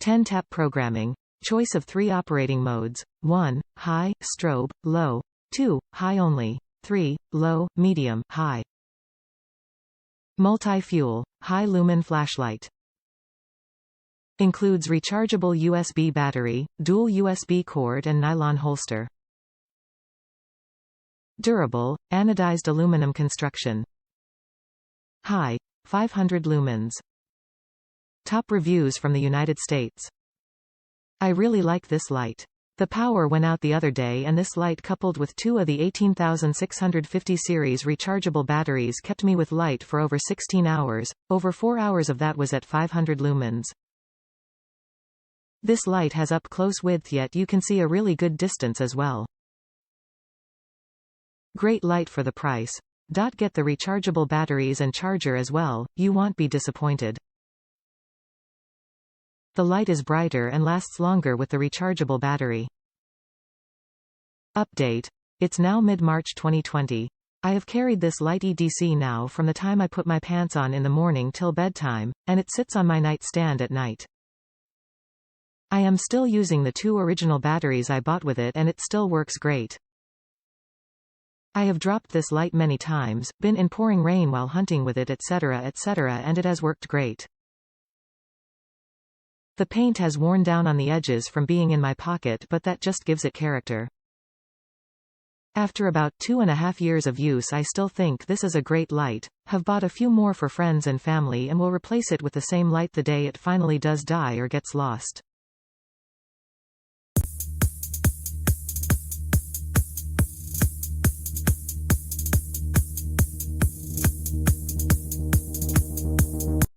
10-tap programming. Choice of 3 operating modes. 1. High, strobe, low. 2. High only. 3. Low, medium, high. Multi-fuel, high lumen flashlight. Includes rechargeable USB battery, dual USB cord and nylon holster. Durable, anodized aluminum construction. High, 500 lumens. Top reviews from the United States. I really like this light. The power went out the other day and this light coupled with 2 of the 18650 series rechargeable batteries kept me with light for over 16 hours, over 4 hours of that was at 500 lumens. This light has up close width yet you can see a really good distance as well. Great light for the price. Get the rechargeable batteries and charger as well, you won't be disappointed. The light is brighter and lasts longer with the rechargeable battery. Update. It's now mid-March 2020. I have carried this light EDC now from the time I put my pants on in the morning till bedtime, and it sits on my nightstand at night. I am still using the 2 original batteries I bought with it and it still works great. I have dropped this light many times, been in pouring rain while hunting with it etc., and it has worked great. The paint has worn down on the edges from being in my pocket but that just gives it character. After about 2.5 years of use I still think this is a great light, have bought a few more for friends and family and will replace it with the same light the day it finally does die or gets lost.